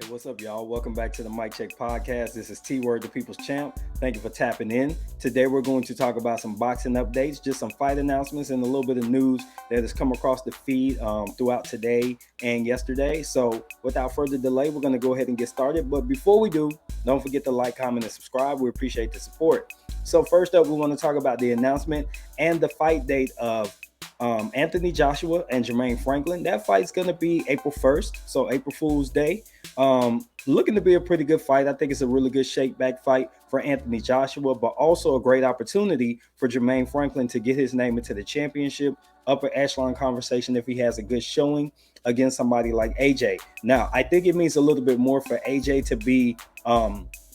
What's up, y'all? Welcome back to the Mic Check podcast. This is T-Word, the People's Champ. Thank you for tapping in. Today, we're going to talk about some boxing updates, just some fight announcements, and a little bit of news that has come across the feed throughout today and yesterday. So, without further delay, we're going to go ahead and get started. But before we do, don't forget to like, comment, and subscribe. We appreciate the support. So, first up, we want to talk about the announcement and the fight date of Anthony Joshua and Jermaine Franklin. That fight's going to be April 1st, so April Fool's Day. Looking to be a pretty good fight. I think it's a really good shake-back fight for Anthony Joshua, but also a great opportunity for Jermaine Franklin to get his name into the championship upper echelon conversation if he has a good showing against somebody like AJ. Now, I think it means a little bit more for AJ to be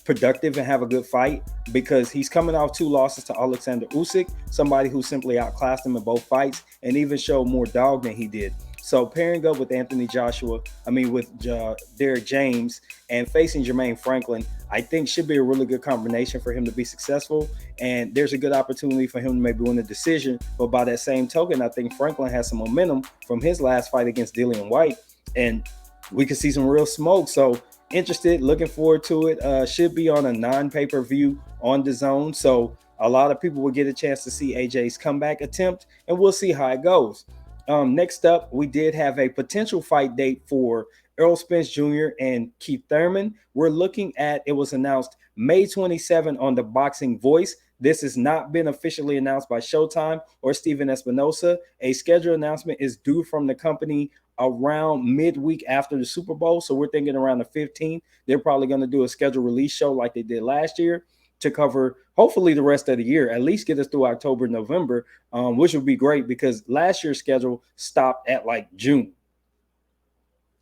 productive and have a good fight because he's coming off 2 losses to Alexander Usyk, somebody who simply outclassed him in both fights and even showed more dog than he did. So pairing up with Derek James and facing Jermaine Franklin, I think should be a really good combination for him to be successful. And there's a good opportunity for him to maybe win a decision. But by that same token, I think Franklin has some momentum from his last fight against Dillian White, and we could see some real smoke. So interested, looking forward to it. Should be on a non-pay-per-view on DAZN. So a lot of people will get a chance to see AJ's comeback attempt, and we'll see how it goes. Next up, we did have a potential fight date for Errol Spence Jr. and Keith Thurman. We're looking at, it was announced May 27 on the Boxing Voice. This has not been officially announced by Showtime or Steven Espinosa. A schedule announcement is due from the company around midweek after the Super Bowl. So we're thinking around the 15th. They're probably going to do a schedule release show like they did last year to cover hopefully the rest of the year, at least get us through October, November, which would be great because last year's schedule stopped at like June.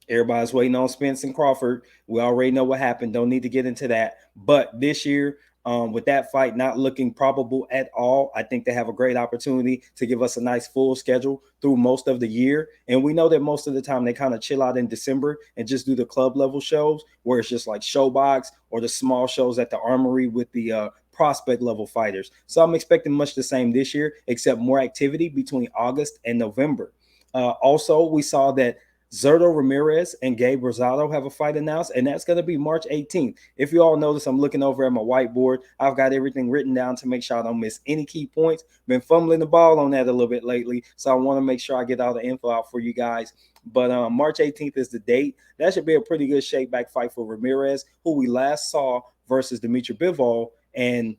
Everybody's waiting on Spence and Crawford. We already know what happened. Don't need to get into that. But this year, with that fight not looking probable at all, I think they have a great opportunity to give us a nice full schedule through most of the year. And we know that most of the time they kind of chill out in December and just do the club level shows where it's just like Showbox or the small shows at the Armory with the prospect level fighters. So I'm expecting much the same this year, except more activity between August and November. Also, we saw that Zurdo Ramirez and Gabe Rosado have a fight announced, and that's going to be March 18th. If you all notice, I'm looking over at my whiteboard. I've got everything written down to make sure I don't miss any key points. Been fumbling the ball on that a little bit lately, so I want to make sure I get all the info out for you guys. But March 18th is the date. That should be a pretty good shake-back fight for Ramirez, who we last saw versus Dimitri Bivol, and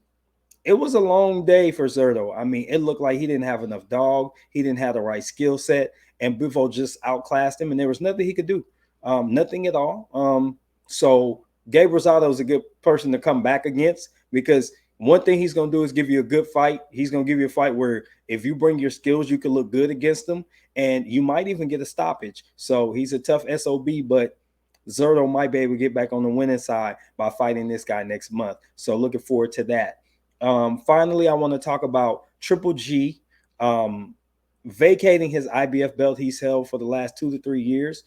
it was a long day for Zurdo. I mean, it looked like he didn't have enough dog. He didn't have the right skill set. And Bivol just outclassed him, and there was nothing he could do. Nothing at all. So Gabe Rosado is a good person to come back against because one thing he's going to do is give you a good fight. He's going to give you a fight where if you bring your skills, you can look good against him, and you might even get a stoppage. So he's a tough SOB, but Zurdo might be able to get back on the winning side by fighting this guy next month. So looking forward to that. Finally, I want to talk about Triple G vacating his IBF belt he's held for the last 2 to 3 years.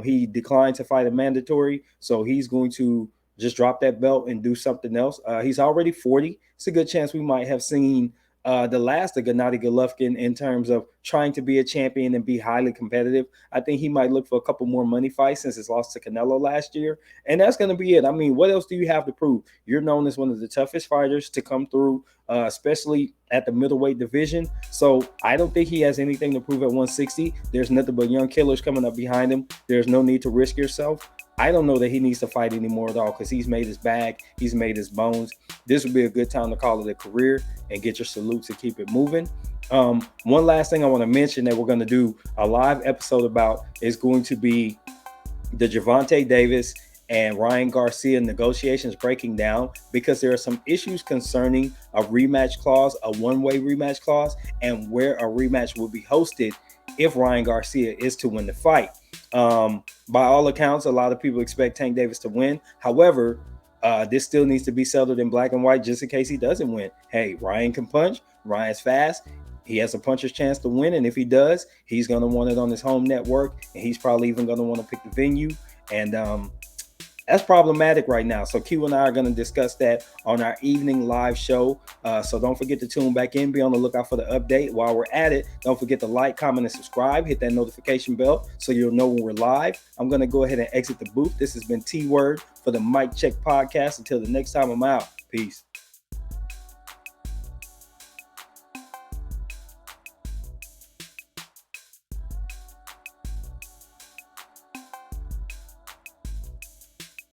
He declined to fight a mandatory, so he's going to just drop that belt and do something else. He's already 40. It's a good chance we might have seen the last of Gennady Golovkin in terms of trying to be a champion and be highly competitive. I think he might look for a couple more money fights since his loss to Canelo last year. And that's going to be it. I mean, what else do you have to prove? You're known as one of the toughest fighters to come through, especially at the middleweight division. So I don't think he has anything to prove at 160. There's nothing but young killers coming up behind him. There's no need to risk yourself. I don't know that he needs to fight anymore at all because he's made his bag. He's made his bones. This would be a good time to call it a career and get your salutes and keep it moving. One last thing I want to mention that we're going to do a live episode about is going to be the Gervonta Davis and Ryan Garcia negotiations breaking down because there are some issues concerning a rematch clause, a one-way rematch clause, and where a rematch will be hosted if Ryan Garcia is to win the fight. By all accounts, a lot of people expect Tank Davis to win. However, this still needs to be settled in black and white just in case he doesn't win. Hey, Ryan can punch. Ryan's fast. He has a puncher's chance to win, and if he does, he's going to want it on his home network, and he's probably even going to want to pick the venue. And That's problematic right now. So Q and I are going to discuss that on our evening live show. So don't forget to tune back in. Be on the lookout for the update. While we're at it, don't forget to like, comment, and subscribe. Hit that notification bell so you'll know when we're live. I'm going to go ahead and exit the booth. This has been T Word for the Mic Check podcast. Until the next time, I'm out. Peace.